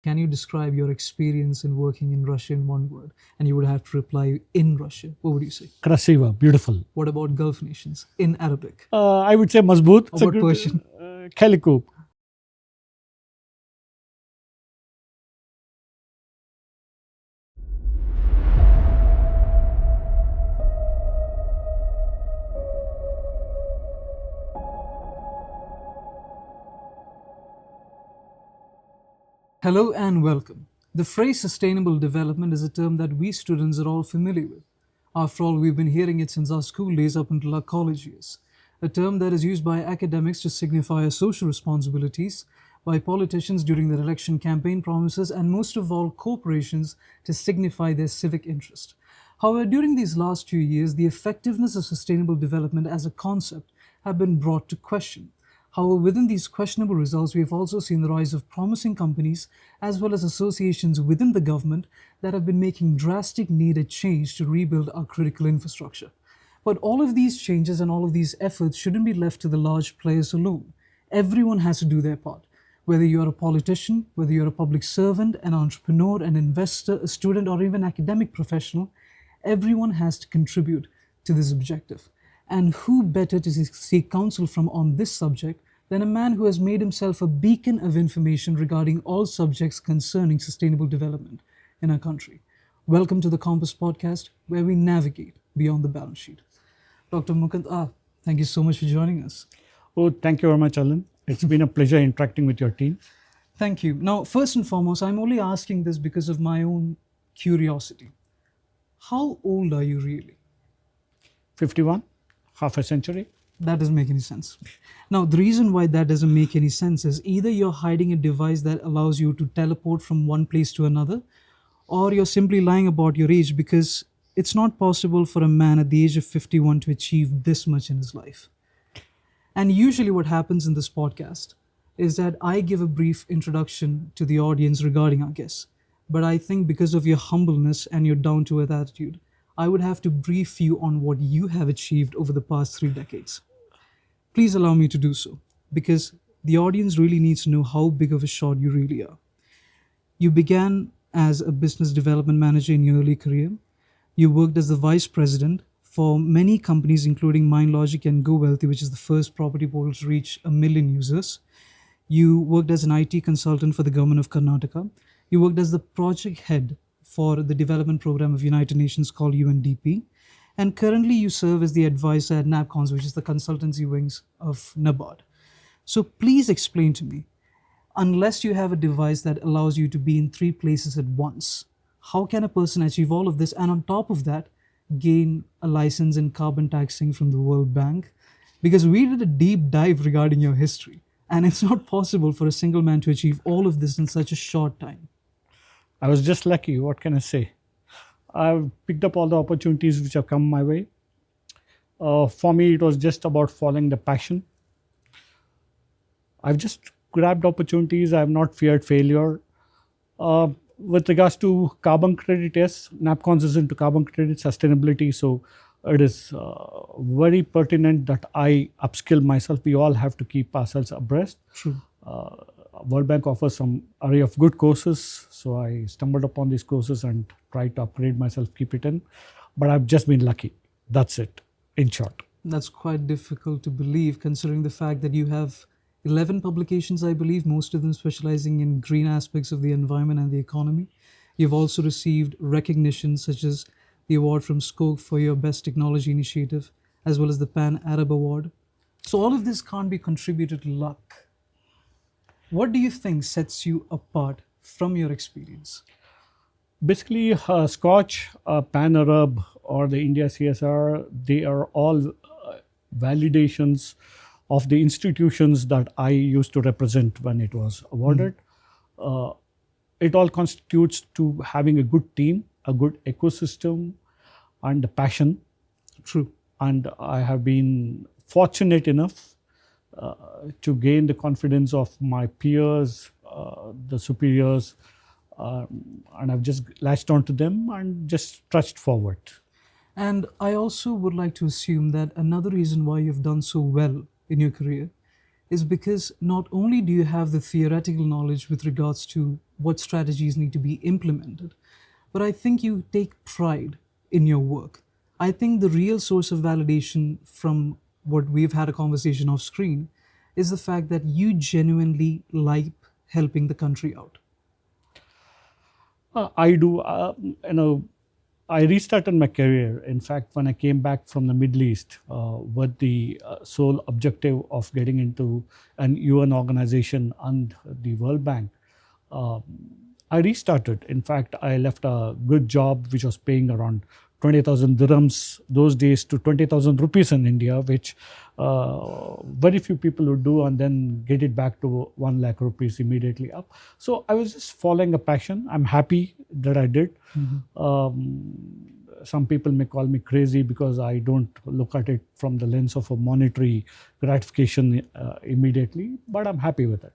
Can you describe your experience in working in Russia in one word? And you would have to reply in Russian. What would you say? Krasiva, beautiful. What about Gulf nations in Arabic? I would say Mazboot. How about Persian? Calico. Hello and welcome. The phrase sustainable development is a term that we students are all familiar with. After all, we've been hearing it since our school days up until our college years. A term that is used by academics to signify our social responsibilities, by politicians during their election campaign promises, and most of all, corporations to signify their civic interest. However, during these last few years, the effectiveness of sustainable development as a concept have been brought to question. However, within these questionable results, we have also seen the rise of promising companies as well as associations within the government that have been making drastic needed change to rebuild our critical infrastructure. But all of these changes and all of these efforts shouldn't be left to the large players alone. Everyone has to do their part. Whether you're a politician, whether you're a public servant, an entrepreneur, an investor, a student, or even academic professional, everyone has to contribute to this objective. And who better to seek counsel from on this subject than a man who has made himself a beacon of information regarding all subjects concerning sustainable development in our country. Welcome to the Compass Podcast, where we navigate beyond the balance sheet. Dr. Mukund R, thank you so much for joining us. Oh, thank you very much, Alan. It's been a pleasure interacting with your team. Thank you. Now, first and foremost, I'm only asking this because of my own curiosity. How old are you really? 51, half a century. That doesn't make any sense. Now, the reason why that doesn't make any sense is either you're hiding a device that allows you to teleport from one place to another, or you're simply lying about your age, because it's not possible for a man at the age of 51 to achieve this much in his life. And usually what happens in this podcast is that I give a brief introduction to the audience regarding our guests. But I think because of your humbleness and your down-to-earth attitude, I would have to brief you on what you have achieved over the past 3 decades. Please allow me to do so, because the audience really needs to know how big of a shot you really are. You began as a business development manager in your early career. You worked as the vice president for many companies, including MindLogic and GoWealthy, which is the first property portal to reach 1 million users. You worked as an IT consultant for the government of Karnataka. You worked as the project head for the development program of United Nations called UNDP. And currently you serve as the advisor at NABCons, which is the consultancy wings of NABARD. So please explain to me, unless you have a device that allows you to be in 3 places at once, how can a person achieve all of this and on top of that, gain a license in carbon taxing from the World Bank? Because we did a deep dive regarding your history, and it's not possible for a single man to achieve all of this in such a short time. I was just lucky. What can I say? I've picked up all the opportunities which have come my way. For me, it was just about following the passion. I've just grabbed opportunities. I have not feared failure. With regards to carbon credit, yes, NABCons is into carbon credit sustainability. So it is very pertinent that I upskill myself. We all have to keep ourselves abreast. True. World Bank offers some array of good courses. So I stumbled upon these courses and tried to upgrade myself, keep it in. But I've just been lucky. That's it, in short. That's quite difficult to believe, considering the fact that you have 11 publications, I believe, most of them specializing in green aspects of the environment and the economy. You've also received recognition such as the award from SCOGE for your best technology initiative, as well as the Pan Arab Award. So all of this can't be contributed to luck. What do you think sets you apart from your experience? Basically, Scotch, Pan Arab, or the India CSR, they are all validations of the institutions that I used to represent when it was awarded. It all constitutes to having a good team, a good ecosystem, and a passion. True. And I have been fortunate enough to gain the confidence of my peers, the superiors, and I've just latched onto them and just trudged forward. And I also would like to assume that another reason why you've done so well in your career is because not only do you have the theoretical knowledge with regards to what strategies need to be implemented. But I think you take pride in your work. I think the real source of validation from what we've had a conversation off screen is the fact that you genuinely like helping the country out. I do. I restarted my career. In fact, when I came back from the Middle East with the sole objective of getting into an UN organization and the World Bank, I restarted. In fact, I left a good job which was paying around 20,000 dirhams those days to 20,000 rupees in India, which very few people would do, and then get it back to 1 lakh rupees immediately up. So I was just following a passion. I'm happy that I did. Some people may call me crazy because I don't look at it from the lens of a monetary gratification immediately, but I'm happy with it.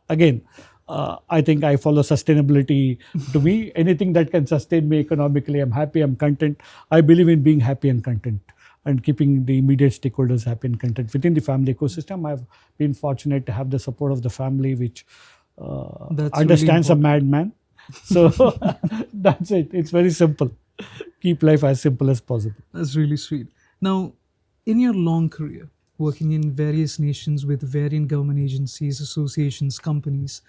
Again, I think I follow sustainability. To me, anything that can sustain me economically, I'm happy, I'm content. I believe in being happy and content and keeping the immediate stakeholders happy and content. Within the family ecosystem, I've been fortunate to have the support of the family, which understands really a madman. So that's it. It's very simple. Keep life as simple as possible. That's really sweet. Now, in your long career, working in various nations with varying government agencies, associations, companies,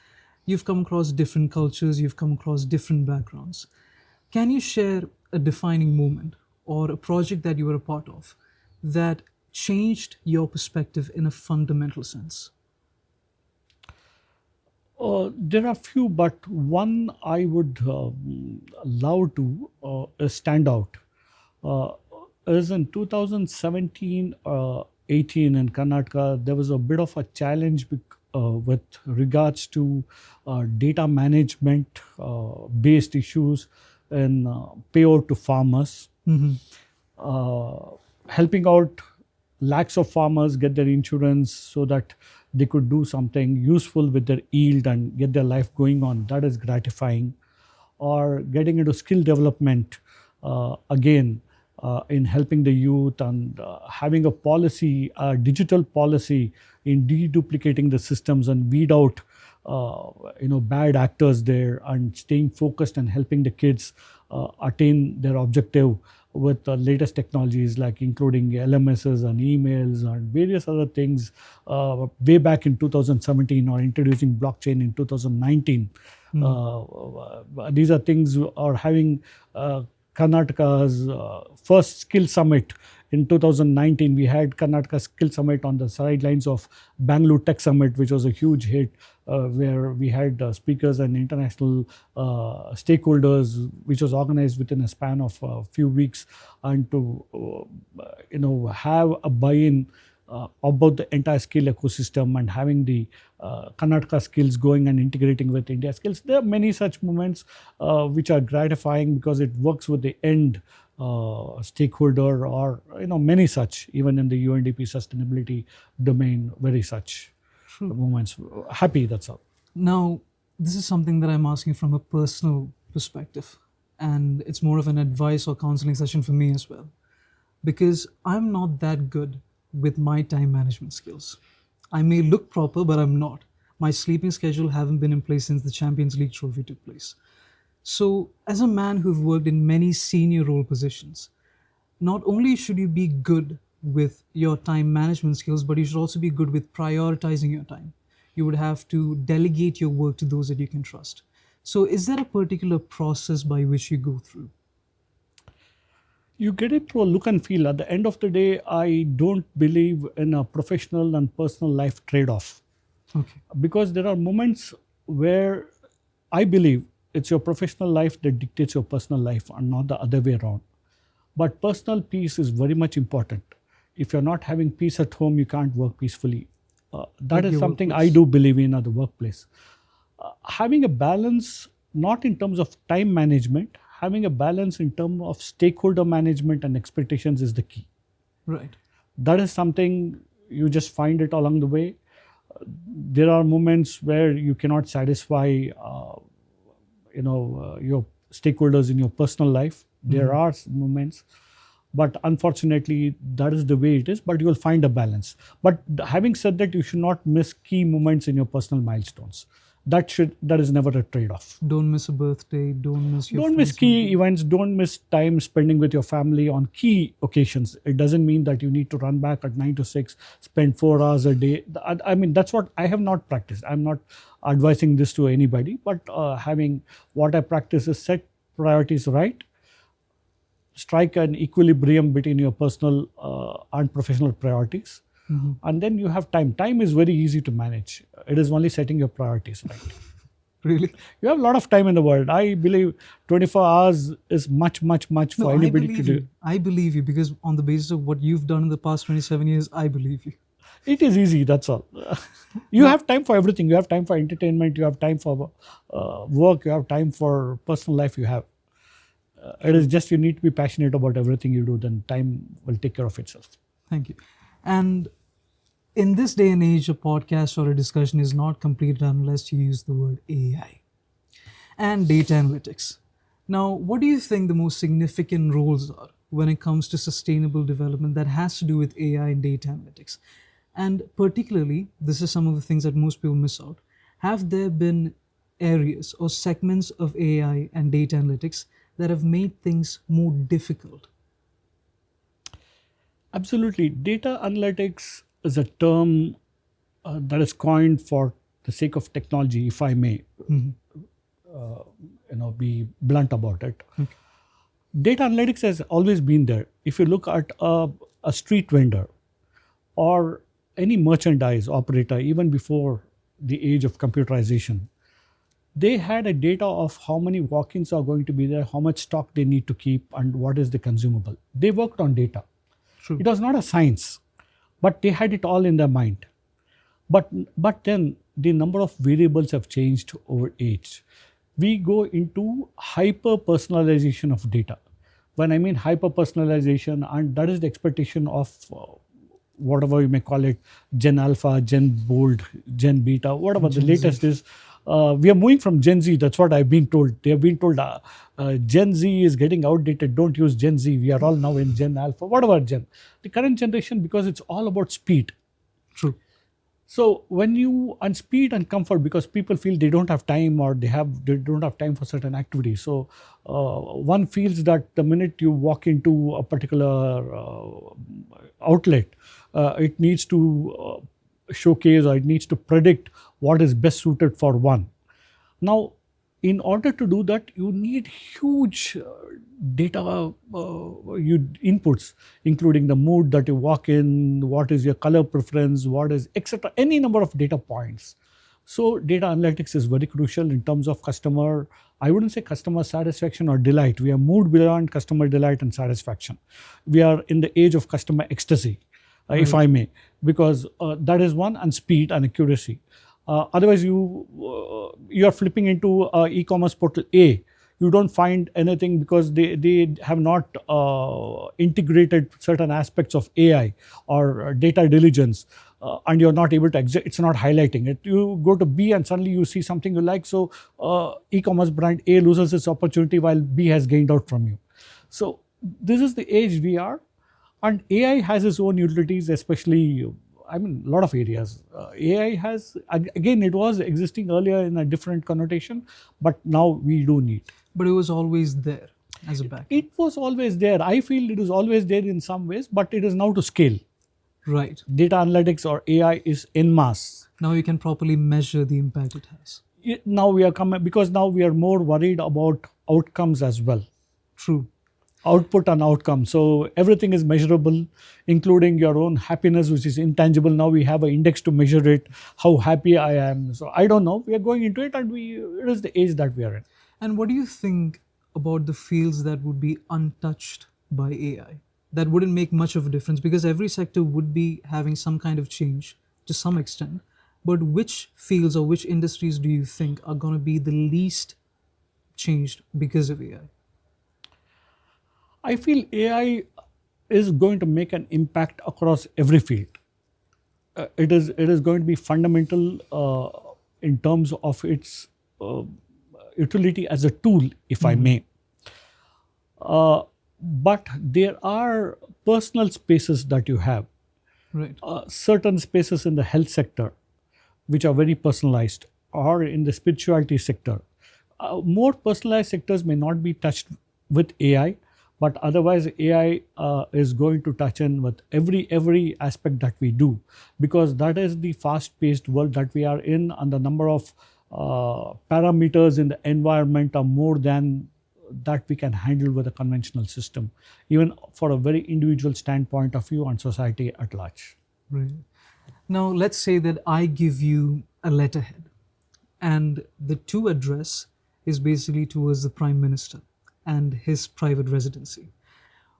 you've come across different cultures, you've come across different backgrounds. Can you share a defining moment or a project that you were a part of that changed your perspective in a fundamental sense? There are few, but one I would love to stand out is in 2017 18 in Karnataka. There was a bit of a challenge with regards to data management based issues and payout to farmers, helping out lakhs of farmers get their insurance so that they could do something useful with their yield and get their life going on. That is gratifying. Or getting into skill development, again, in helping the youth and having a policy, a digital policy in deduplicating the systems and weed out bad actors there and staying focused and helping the kids attain their objective with the latest technologies like including LMSs and emails and various other things way back in 2017 or introducing blockchain in 2019. These are things are having Karnataka's first skill summit in 2019. We had Karnataka Skill Summit on the sidelines of Bangalore Tech Summit, which was a huge hit, where we had speakers and international stakeholders, which was organized within a span of a few weeks, and to have a buy-in about the entire skill ecosystem and having the Karnataka skills going and integrating with India skills. There are many such moments which are gratifying because it works with the end stakeholder, or many such, even in the UNDP sustainability domain, very such moments. Happy, that's all. Now, this is something that I'm asking from a personal perspective, and it's more of an advice or counseling session for me as well, because I'm not that good with my time management skills. I may look proper, but I'm not. My sleeping schedule haven't been in place since the Champions League trophy took place. So, as a man who've worked in many senior role positions, not only should you be good with your time management skills, but you should also be good with prioritizing your time. You would have to delegate your work to those that you can trust. So, is there a particular process by which you go through? You get it through a look and feel. At the end of the day, I don't believe in a professional and personal life trade-off. Okay. Because there are moments where I believe it's your professional life that dictates your personal life and not the other way around. But personal peace is very much important. If you're not having peace at home, you can't work peacefully. That is something I do believe in at the workplace. Having a balance, not in terms of time management, having a balance in terms of stakeholder management and expectations is the key. Right. That is something you just find it along the way. There are moments where you cannot satisfy your stakeholders in your personal life. There are moments, but unfortunately that is the way it is, but you will find a balance. But having said that, you should not miss key moments in your personal milestones. That is never a trade-off. Don't miss a birthday. Don't miss your Don't miss friend's key birthday. events. Don't miss time spending with your family on key occasions. It doesn't mean that you need to run back at 9 to 6, spend 4 hours a day. I mean, that's what I have not practiced. I'm not advising this to anybody, but what I practice is set priorities right, strike an equilibrium between your personal and professional priorities, and then you have time. Time is very easy to manage. It is only setting your priorities right. Really? You have a lot of time in the world. I believe 24 hours is much for anybody to do. I believe you because on the basis of what you've done in the past 27 years, I believe you. It is easy, that's all. You have time for everything. You have time for entertainment. You have time for work. You have time for personal life. You have. It is just you need to be passionate about everything you do. Then time will take care of itself. Thank you. And in this day and age, a podcast or a discussion is not completed unless you use the word AI and data analytics. Now, what do you think the most significant roles are when it comes to sustainable development that has to do with AI and data analytics? And particularly, this is some of the things that most people miss out. Have there been areas or segments of AI and data analytics that have made things more difficult? Absolutely. Data analytics is a term that is coined for the sake of technology, if I may, be blunt about it. Okay. Data analytics has always been there. If you look at a street vendor or any merchandise operator, even before the age of computerization, they had a data of how many walk-ins are going to be there, how much stock they need to keep, and what is the consumable. They worked on data. True. It was not a science, but they had it all in their mind. But then the number of variables have changed over age. We go into hyper-personalization of data. When I mean hyper-personalization, and that is the expectation of whatever you may call it, Gen Alpha, Gen Bold, Gen Beta, whatever the latest is. We are moving from Gen Z, that's what I've been told. They have been told Gen Z is getting outdated, don't use Gen Z. We are all now in Gen Alpha, whatever Gen. The current generation, because it's all about speed. True. So when and speed and comfort, because people feel they don't have time or they don't have time for certain activities. So one feels that the minute you walk into a particular outlet, it needs to showcase or it needs to predict what is best suited for one. Now, in order to do that, you need huge data inputs, including the mood that you walk in, what is your color preference, what is, etc. Any number of data points. So data analytics is very crucial in terms of customer, I wouldn't say customer satisfaction or delight. We have moved beyond customer delight and satisfaction. We are in the age of customer ecstasy, if I may, because that is one, and speed and accuracy. Otherwise, you are flipping into e-commerce portal A. You don't find anything because they have not integrated certain aspects of AI or data diligence, and you're not able to it's not highlighting it. You go to B and suddenly you see something you like, so e-commerce brand A loses its opportunity while B has gained out from you. So this is the age we are, and AI has its own utilities, especially a lot of areas. AI has, again, it was existing earlier in a different connotation, but now we do need. But it was always there as a back. It was always there. I feel it was always there in some ways, but it is now to scale. Right. Data analytics or AI is en masse. Now you can properly measure the impact it has. Now we are coming, because now we are more worried about outcomes as well. True. Output and outcome. So everything is measurable, including your own happiness, which is intangible. Now we have an index to measure it, how happy I am. So I don't know. We are going into it, and it is the age that we are in. And what do you think about the fields that would be untouched by AI? That wouldn't make much of a difference, because every sector would be having some kind of change to some extent. But which fields or which industries do you think are going to be the least changed because of AI? I feel AI is going to make an impact across every field. It is going to be fundamental in terms of its utility as a tool, if I may. But there are personal spaces that you have. Right. Certain spaces in the health sector, which are very personalized. or in the spirituality sector. More personalized sectors may not be touched with AI, but otherwise AI is going to touch in with every aspect that we do, because that is the fast-paced world that we are in, and the number of parameters in the environment are more than that we can handle with a conventional system, even for a very individual standpoint of view on society at large. Right. Now, let's say that I give you a letterhead, and the to address is basically towards the Prime Minister and his private residency.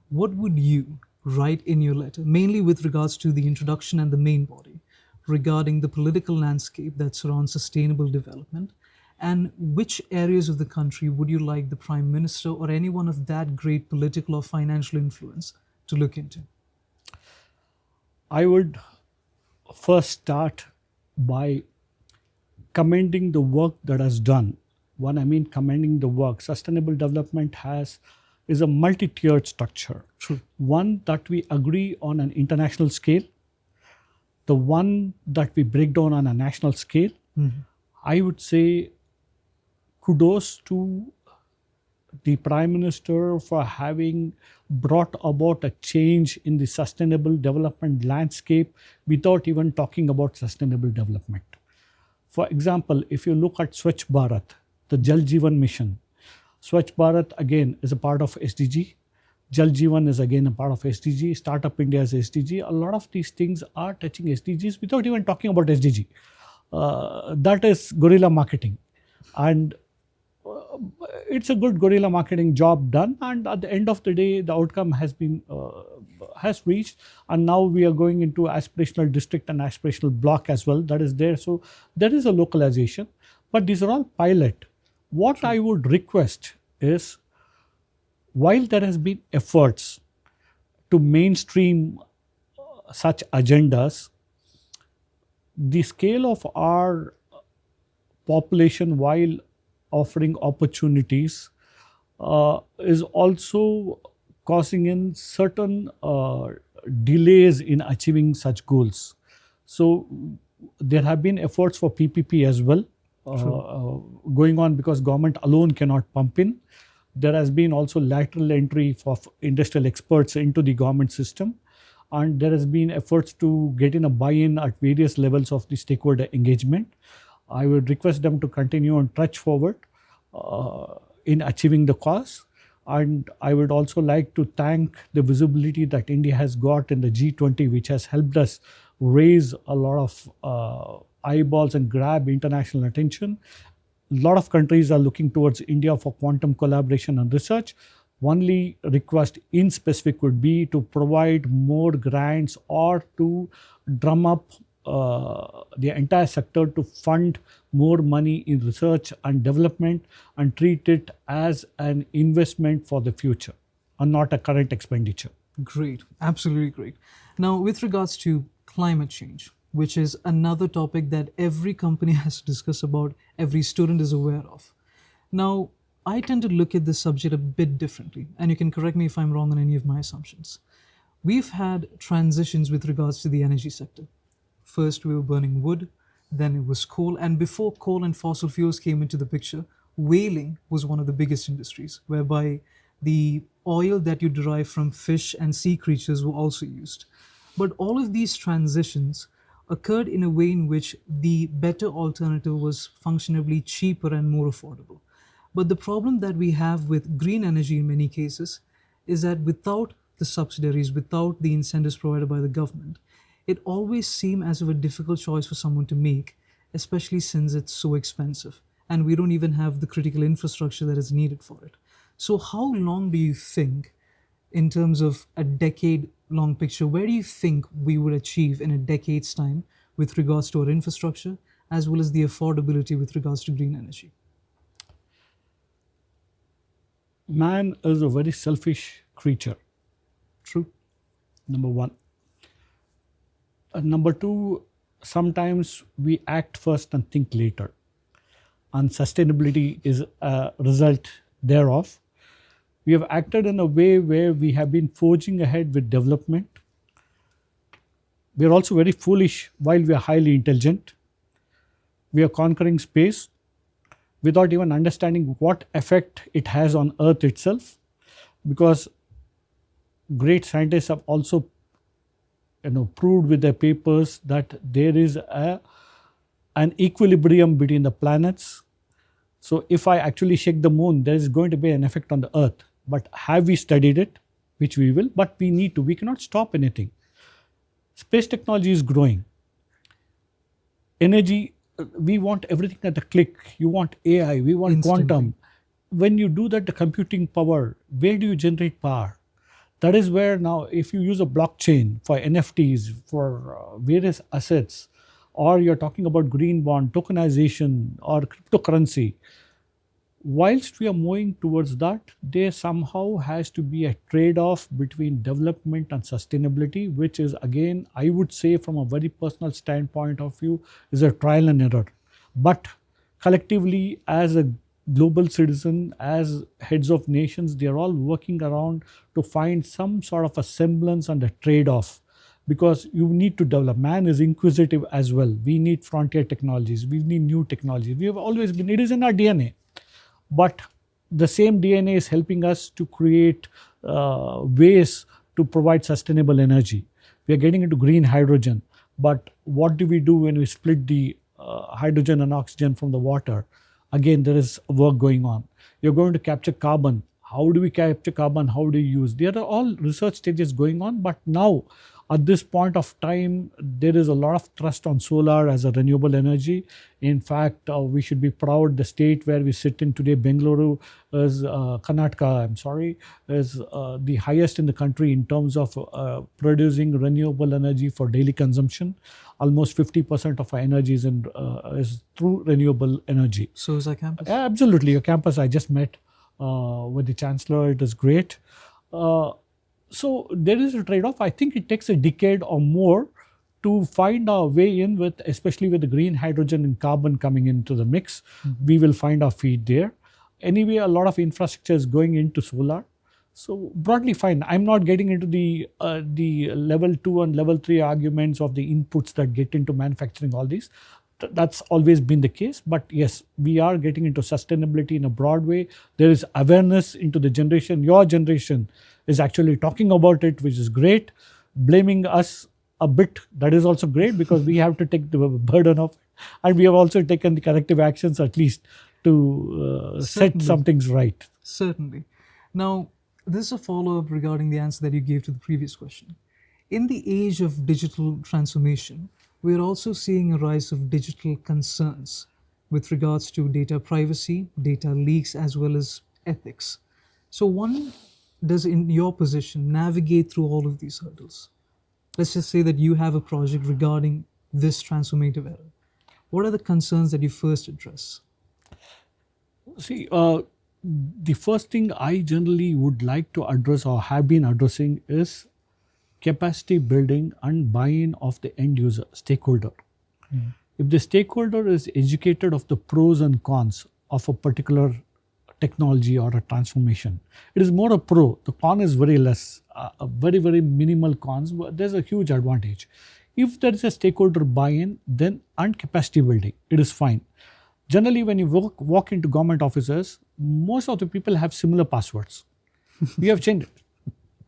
What would you write in your letter, mainly with regards to the introduction and the main body, regarding the political landscape that surrounds sustainable development, and which areas of the country would you like the Prime Minister or anyone of that great political or financial influence to look into? I would first start by commending the work that is done. When I mean commending the work, sustainable development is a multi-tiered structure. True. One that we agree on an international scale, the one that we break down on a national scale. Mm-hmm. I would say kudos to the Prime Minister for having brought about a change in the sustainable development landscape without even talking about sustainable development. For example, if you look at Swachh Bharat, the Jal Jeevan mission, Swachh Bharat again is a part of SDG. Jal Jeevan is again a part of SDG. Startup India is SDG. A lot of these things are touching SDGs without even talking about SDG. That is guerrilla marketing. And it's a good guerrilla marketing job done. And at the end of the day, the outcome has been reached. And now we are going into aspirational district and aspirational block as well. That is there. So there is a localization. But these are all pilot. What I would request is, while there has been efforts to mainstream such agendas, the scale of our population, while offering opportunities, is also causing in certain delays in achieving such goals. So there have been efforts for PPP as well going on, because government alone cannot pump in. There has been also lateral entry for industrial experts into the government system, and there has been efforts to get in a buy-in at various levels of the stakeholder engagement. I would request them to continue and trudge forward in achieving the cause. And I would also like to thank the visibility that India has got in the G20, which has helped us raise a lot of eyeballs and grab international attention. A lot of countries are looking towards India for quantum collaboration and research. Only request in specific would be to provide more grants or to drum up the entire sector to fund more money in research and development and treat it as an investment for the future and not a current expenditure. Great, absolutely great. Now, with regards to climate change, which is another topic that every company has to discuss about, every student is aware of. Now, I tend to look at this subject a bit differently, and you can correct me if I'm wrong on any of my assumptions. We've had transitions with regards to the energy sector. First, we were burning wood, then it was coal, and before coal and fossil fuels came into the picture, whaling was one of the biggest industries, whereby the oil that you derive from fish and sea creatures were also used. But all of these transitions occurred in a way in which the better alternative was functionally cheaper and more affordable. But the problem that we have with green energy in many cases is that without the subsidiaries, without the incentives provided by the government, it always seems as if a difficult choice for someone to make, especially since it's so expensive and we don't even have the critical infrastructure that is needed for it. So how long do you think, in terms of a decade-long picture, where do you think we would achieve in a decade's time with regards to our infrastructure, as well as the affordability with regards to green energy? Man is a very selfish creature. True. Number one. Number two, sometimes we act first and think later. And sustainability is a result thereof. We have acted in a way where we have been forging ahead with development. We are also very foolish while we are highly intelligent. We are conquering space without even understanding what effect it has on Earth itself, because great scientists have also proved with their papers that there is an equilibrium between the planets. So if I actually shake the moon, there is going to be an effect on the Earth. But have we studied it? Which we will, but we need to. We cannot stop anything. Space technology is growing. Energy, we want everything at the click. You want AI, we want quantum. When you do that, the computing power, where do you generate power? That is where now, if you use a blockchain for NFTs, for various assets, or you're talking about green bond, tokenization, or cryptocurrency, whilst we are moving towards that, there somehow has to be a trade-off between development and sustainability, which is, again, I would say from a very personal standpoint of view, is a trial and error. But collectively, as a global citizen, as heads of nations, they are all working around to find some sort of a semblance and a trade-off, because you need to develop. Man is inquisitive as well. We need frontier technologies. We need new technologies. We have always been, it is in our DNA. But the same DNA is helping us to create ways to provide sustainable energy. We are getting into green hydrogen. But what do we do when we split the hydrogen and oxygen from the water? Again, there is work going on. You're going to capture carbon. How do we capture carbon? How do you use? There are all research stages going on. But now, at this point of time, there is a lot of trust on solar as a renewable energy. In fact, we should be proud. The state where we sit in today, Bengaluru, is Karnataka, is the highest in the country in terms of producing renewable energy for daily consumption. Almost 50% of our energy is through renewable energy. So is our campus? Yeah, absolutely. Your campus, I just met with the Chancellor. It is great. So there is a trade-off. I think it takes a decade or more to find our way in with, especially with the green hydrogen and carbon coming into the mix. Mm-hmm. We will find our feet there. Anyway, a lot of infrastructure is going into solar. So broadly fine. I'm not getting into the level 2 and level 3 arguments of the inputs that get into manufacturing all these. That's always been the case. But yes, we are getting into sustainability in a broad way. There is awareness into the generation. Your generation is actually talking about it, which is great. Blaming us a bit, that is also great, because we have to take the burden of it. And we have also taken the corrective actions at least to set some things right. Certainly. Now, this is a follow-up regarding the answer that you gave to the previous question. In the age of digital transformation, we're also seeing a rise of digital concerns with regards to data privacy, data leaks, as well as ethics. So one does, in your position, navigate through all of these hurdles? Let's just say that you have a project regarding this transformative era. What are the concerns that you first address? See, the first thing I generally would like to address or have been addressing is capacity building and buy-in of the end user, stakeholder. Mm. If the stakeholder is educated of the pros and cons of a particular technology or a transformation, it is more a pro. The con is very less, very, very minimal cons, but there's a huge advantage. If there is a stakeholder buy-in, then and capacity building, it is fine. Generally, when you walk into government offices, most of the people have similar passwords. We have changed it.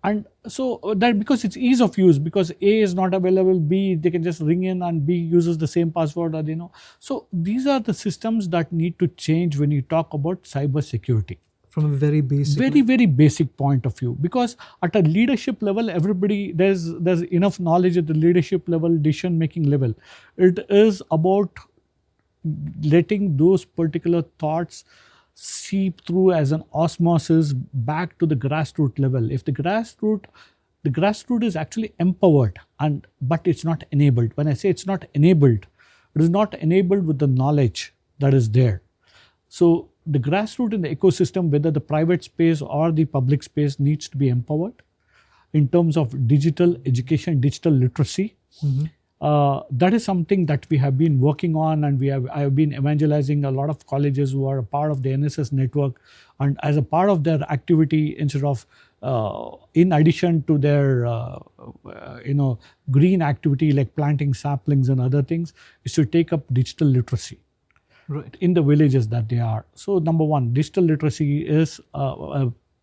And so that because it's ease of use, because A is not available, B, they can just ring in and B uses the same password, or they know. So these are the systems that need to change when you talk about cyber security. From a very basic, very basic point of view, because at a leadership level, everybody, there's enough knowledge at the leadership level, decision making level. It is about letting those particular thoughts seep through as an osmosis back to the grassroots level. If the grassroots is actually empowered, but it's not enabled. When I say it's not enabled, it is not enabled with the knowledge that is there. So the grassroots in the ecosystem, whether the private space or the public space, needs to be empowered in terms of digital education, digital literacy. Mm-hmm. That is something that we have been working on, and I have been evangelizing a lot of colleges who are a part of the NSS network, and as a part of their activity, instead of in addition to their green activity like planting saplings and other things, is to take up digital literacy. Right. in the villages that they are. So number one, digital literacy is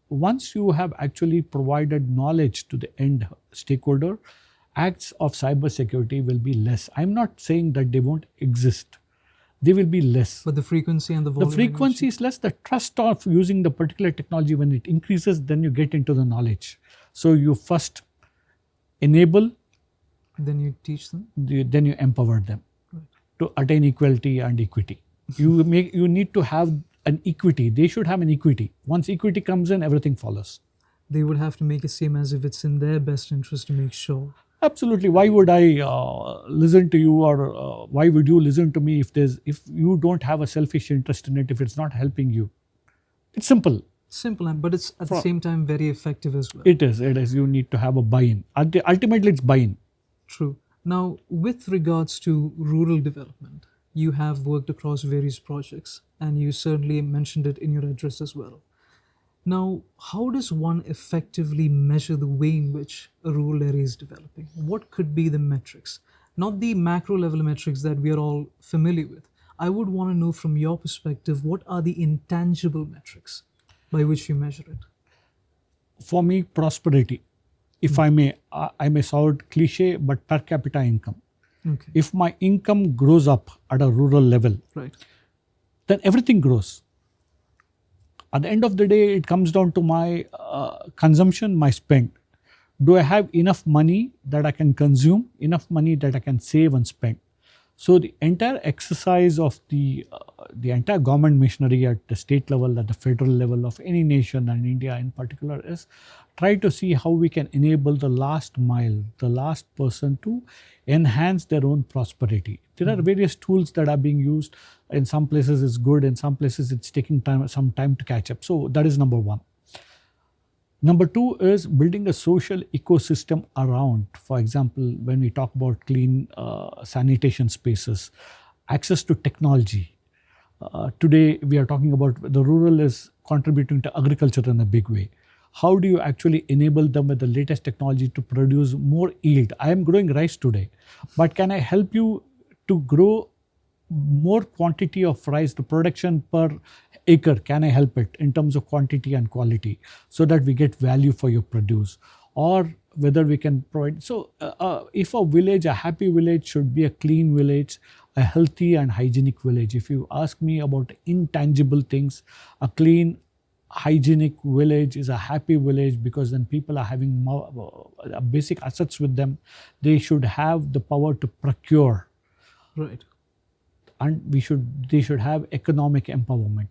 once you have actually provided knowledge to the end stakeholder, acts of cyber security will be less. I'm not saying that they won't exist. They will be less. But the frequency and the The volume. frequency is less. The trust of using the particular technology, when it increases, then you get into the knowledge. So you first enable, Then you teach them. then you empower them to attain equality and equity. You need to have an equity. They should have an equity. Once equity comes in, everything follows. They would have to make it seem as if it's in their best interest to make sure. Absolutely. Why would I listen to you, or why would you listen to me if you don't have a selfish interest in it, if it's not helping you? It's simple. Simple, but it's at the same time very effective as well. It is. You need to have a buy-in. Ultimately, it's buy-in. True. Now, with regards to rural development, you have worked across various projects, and you certainly mentioned it in your address as well. Now, how does one effectively measure the way in which a rural area is developing? What could be the metrics? Not the macro level metrics that we are all familiar with. I would want to know from your perspective, what are the intangible metrics by which you measure it? For me, prosperity. If I may sound cliche, but per capita income. Okay. If my income grows up at a rural level, Right. then everything grows. At the end of the day, it comes down to my consumption, my spend. Do I have enough money that I can consume, enough money that I can save and spend? So the entire exercise of the entire government machinery at the state level, at the federal level of any nation, and India in particular, is try to see how we can enable the last mile, the last person, to enhance their own prosperity. There are various tools that are being used. In some places it's good, in some places it's taking some time to catch up. So that is number one. Number two is building a social ecosystem around. For example, when we talk about clean sanitation spaces, access to technology. Today we are talking about the rural is contributing to agriculture in a big way. How do you actually enable them with the latest technology to produce more yield? I am growing rice today, but can I help you to grow more quantity of rice, the production per acre? Can I help it in terms of quantity and quality, so that we get value for your produce? Or whether we can provide, so if a village, a happy village should be a clean village, a healthy and hygienic village. If you ask me about intangible things, a clean, hygienic village is a happy village, because then people are having more, basic assets with them. They should have the power to procure. Right. And they should have economic empowerment.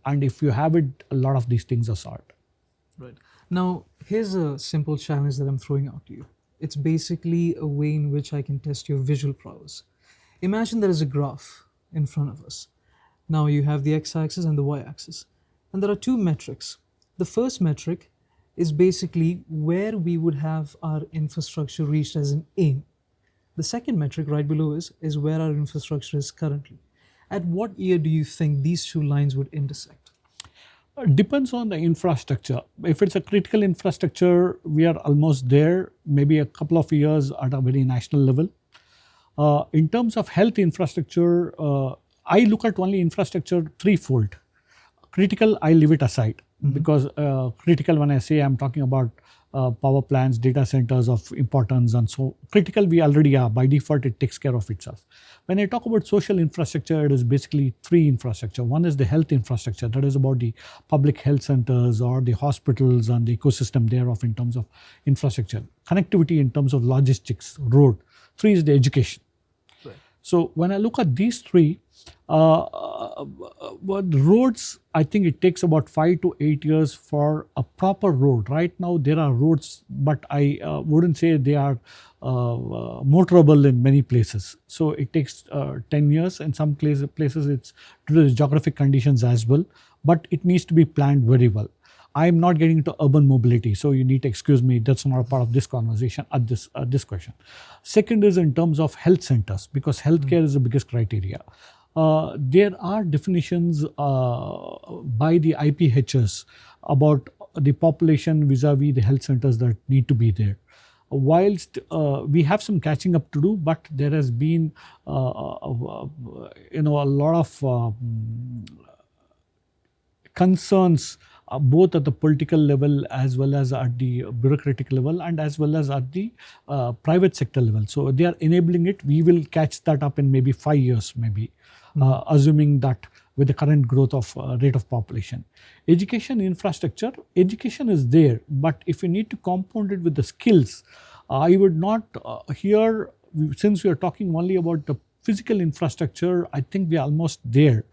And if you have it, a lot of these things are solved. Right. Now, here's a simple challenge that I'm throwing out to you. It's basically a way in which I can test your visual prowess. Imagine there is a graph in front of us. Now you have the x-axis and the y-axis. And there are two metrics. The first metric is basically where we would have our infrastructure reached as an aim. The second metric right below is where our infrastructure is currently. At what year do you think these two lines would intersect? Depends on the infrastructure. If it's a critical infrastructure, we are almost there, maybe a couple of years at a very national level. In terms of health infrastructure, I look at only infrastructure threefold. Critical, I leave it aside, because critical, when I say, I'm talking about power plants, data centers of importance, and so critical we already are. By default, it takes care of itself. When I talk about social infrastructure, it is basically three infrastructure. One is the health infrastructure, that is about the public health centers or the hospitals and the ecosystem thereof in terms of infrastructure. Connectivity in terms of logistics, road. Three is the education. Right. So when I look at these three, roads, I think it takes about 5 to 8 years for a proper road. Right now there are roads, but I wouldn't say they are motorable in many places. So it takes 10 years. In some places it's due to the geographic conditions as well, but it needs to be planned very well. I'm not getting into urban mobility, so you need to excuse me, that's not a part of this conversation at this question. Second is in terms of health centers, because healthcare is the biggest criteria. There are definitions by the IPHS about the population vis-a-vis the health centers that need to be there. whilst we have some catching up to do, but there has been a lot of concerns both at the political level as well as at the bureaucratic level and as well as at the private sector level. So they are enabling it. We will catch that up in maybe 5 years, maybe, assuming that with the current growth of rate of population. Education infrastructure, education is there, but if you need to compound it with the skills, I would not here, since we are talking only about the physical infrastructure, I think we are almost there.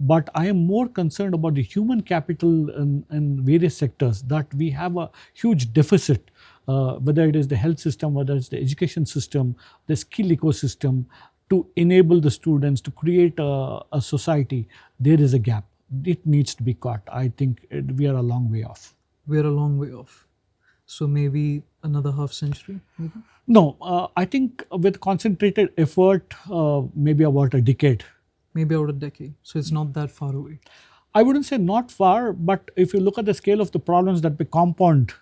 But I am more concerned about the human capital in various sectors, that we have a huge deficit, whether it is the health system, whether it's the education system, the skill ecosystem, to enable the students to create a society. There is a gap. It needs to be caught. I think we are a long way off. We are a long way off. So maybe another half century, maybe? No, I think with concentrated effort, maybe about a decade. Maybe about a decade. So it's not that far away. I wouldn't say not far, but if you look at the scale of the problems that we compound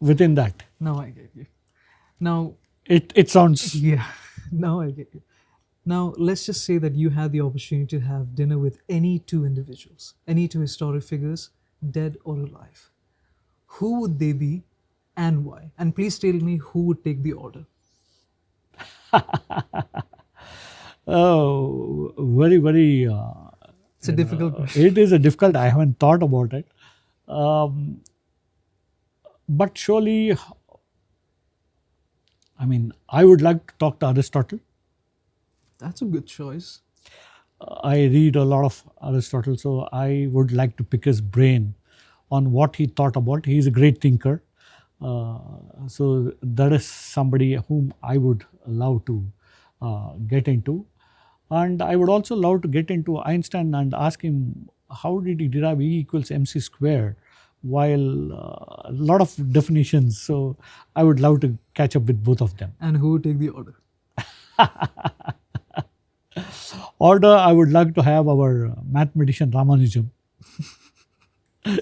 within that. Now I get you. Now, it sounds... Yeah, now I get you. Now, let's just say that you had the opportunity to have dinner with any two individuals, any two historic figures, dead or alive. Who would they be and why? And please tell me who would take the order. Oh, very, very... it's a difficult question. It is a difficult, I haven't thought about it. But surely, I mean, I would like to talk to Aristotle. That's a good choice. I read a lot of Aristotle, so I would like to pick his brain on what he thought about. He is a great thinker. So that is somebody whom I would love to get into. And I would also love to get into Einstein and ask him, how did he derive E equals mc square, while a lot of definitions. So I would love to catch up with both of them. And who would take the order? Order, I would like to have our mathematician Ramanujan.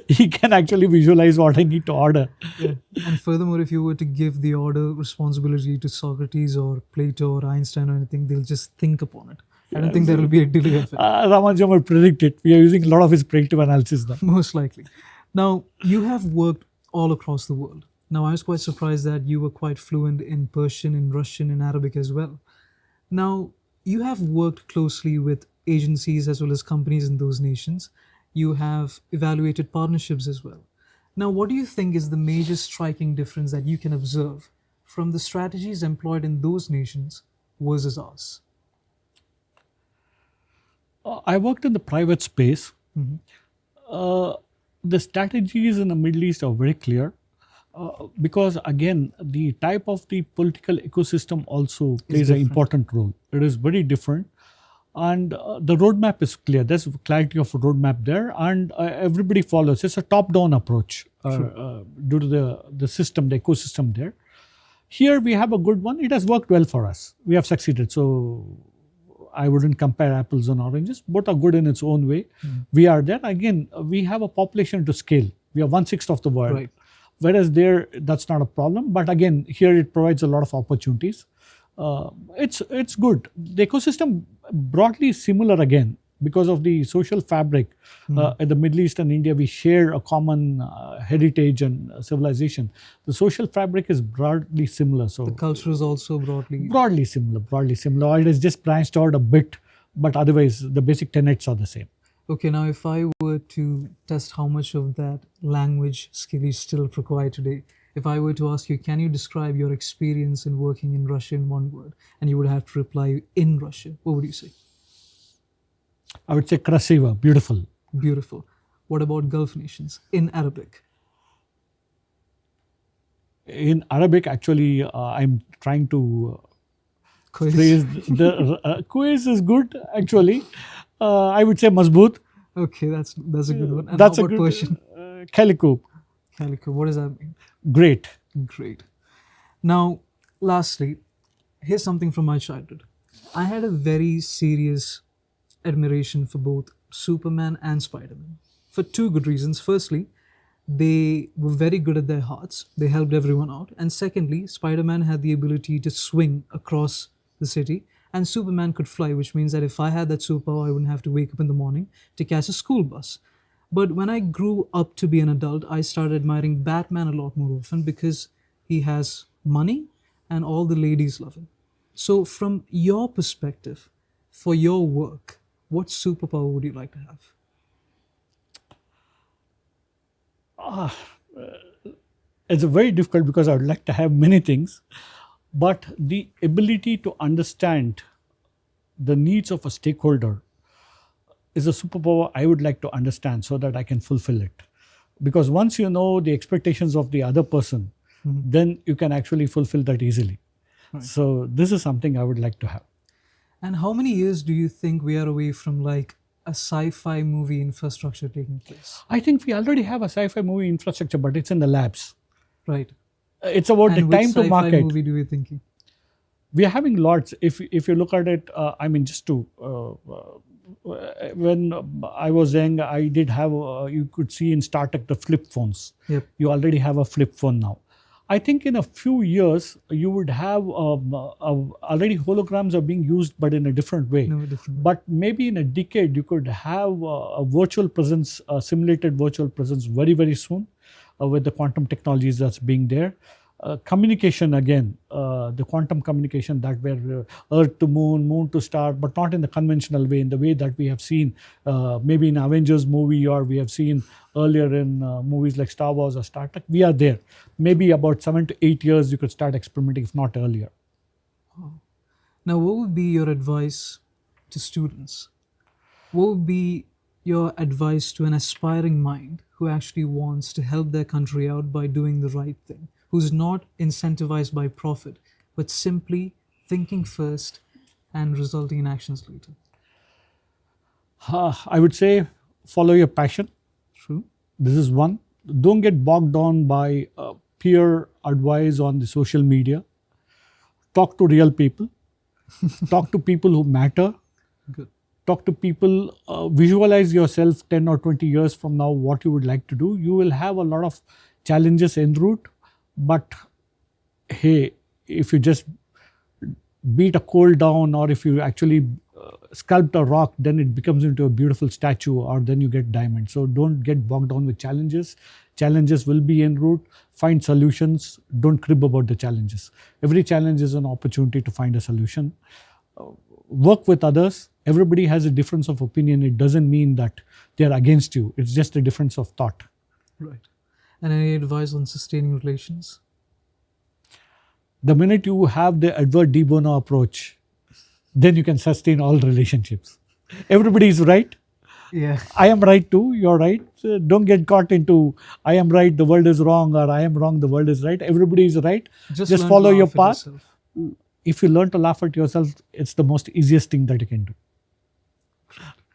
He can actually visualize what I need to order. Yeah. And furthermore, if you were to give the order responsibility to Socrates or Plato or Einstein or anything, they'll just think upon it. I don't think there will be a delay of it. Ramanujan will predict it. We are using a lot of his predictive analysis now. Most likely. Now, you have worked all across the world. Now, I was quite surprised that you were quite fluent in Persian, in Russian, in Arabic as well. Now, you have worked closely with agencies as well as companies in those nations. You have evaluated partnerships as well. Now, what do you think is the major striking difference that you can observe from the strategies employed in those nations versus ours? I worked in the private space. The strategies in the Middle East are very clear because, again, the type of the political ecosystem also plays an important role. It is very different. And the roadmap is clear. There's clarity of roadmap there, and everybody follows. It's a top-down approach due to the system, the ecosystem there. Here we have a good one. It has worked well for us. We have succeeded. So I wouldn't compare apples and oranges. Both are good in its own way. We are there. Again, we have a population to scale. We are 1/6 of the world. Right. Whereas there, that's not a problem. But again, here it provides a lot of opportunities. It's good. The ecosystem broadly similar again because of the social fabric. In the Middle East and India, we share a common heritage and civilization. The social fabric is broadly similar. So the culture is also broadly similar. It is just branched out a bit, but otherwise the basic tenets are the same. Okay, now if I were to test how much of that language skill you still require today, if I were to ask you, can you describe your experience in working in Russia in one word, and you would have to reply in Russian, what would you say? I would say krasiva, beautiful. Beautiful. What about Gulf nations in Arabic? In Arabic, actually, I'm trying to Quiz. phrase the quiz is good. Actually, I would say mazboot. Okay, that's a good one. And That's how a about good Persian? calico. Calico. What does that mean? Great. Great. Now, lastly, here's something from my childhood. I had a very serious admiration for both Superman and Spider-Man for two good reasons. Firstly, they were very good at their hearts. They helped everyone out. And secondly, Spider-Man had the ability to swing across the city, and Superman could fly, which means that if I had that superpower, I wouldn't have to wake up in the morning to catch a school bus. But when I grew up to be an adult, I started admiring Batman a lot more often because he has money and all the ladies love him. So from your perspective, for your work, what superpower would you like to have? It's very difficult because I would like to have many things, but the ability to understand the needs of a stakeholder is a superpower I would like to understand so that I can fulfill it. Because once you know the expectations of the other person, then you can actually fulfill that easily. Right. So this is something I would like to have. And how many years do you think we are away from like a sci-fi movie infrastructure taking place? I think we already have a sci-fi movie infrastructure, but it's in the labs. Right. It's about and the time to market. Which sci-fi movie do you thinking? We are having lots. If you look at it, I mean, just to when I was young, I did have. You could see in StarTech the flip phones. Yep. You already have a flip phone now. I think in a few years you would have already holograms are being used, but in a different way. No, different way. But maybe in a decade you could have a virtual presence, a simulated virtual presence, very soon, with the quantum technologies that's being there. Communication again, the quantum communication that were Earth to Moon, Moon to Star, but not in the conventional way, in the way that we have seen maybe in Avengers movie, or we have seen earlier in movies like Star Wars or Star Trek. We are there. Maybe about 7 to 8 years you could start experimenting, if not earlier. Oh. Now, what would be your advice to students? What would be your advice to an aspiring mind who actually wants to help their country out by doing the right thing? Who's not incentivized by profit, but simply thinking first and resulting in actions later? I would say follow your passion. True. This is one. Don't get bogged down by peer advice on the social media. Talk to real people. Talk to people who matter. Good. Talk to people. Visualize yourself 10 or 20 years from now, what you would like to do. You will have a lot of challenges en route. But hey, if you just beat a coal down, or if you actually sculpt a rock, then it becomes into a beautiful statue, or then you get diamond. So don't get bogged down with challenges. Challenges will be en route. Find solutions. Don't crib about the challenges. Every challenge is an opportunity to find a solution. Work with others. Everybody has a difference of opinion. It doesn't mean that they're against you. It's just a difference of thought. Right. And any advice on sustaining relations? The minute you have the Edward de Bono approach, then you can sustain all relationships. Everybody is right. Yeah. I am right too. You're right. Don't get caught into I am right, the world is wrong, or I am wrong, the world is right. Everybody is right. Just follow your path. If you learn to laugh at yourself, it's the most easiest thing that you can do.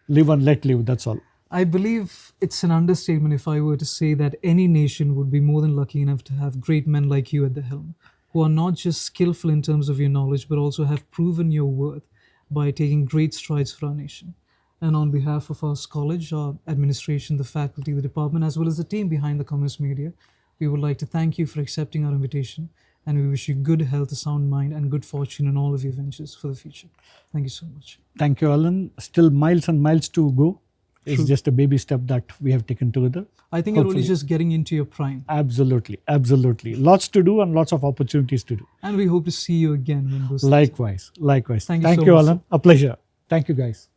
Live and let live. That's all. I believe it's an understatement if I were to say that any nation would be more than lucky enough to have great men like you at the helm, who are not just skillful in terms of your knowledge, but also have proven your worth by taking great strides for our nation. And on behalf of our college, our administration, the faculty, the department, as well as the team behind the Commerce Media, we would like to thank you for accepting our invitation, and we wish you good health, a sound mind, and good fortune in all of your ventures for the future. Thank you so much. Thank you, Alan. Still miles and miles to go. It's just a baby step that we have taken together. I think you're only just getting into your prime. Absolutely. Lots to do and lots of opportunities to do. And we hope to see you again when those Likewise. Thank you so Thank you, much. Alan. A pleasure. Thank you, guys.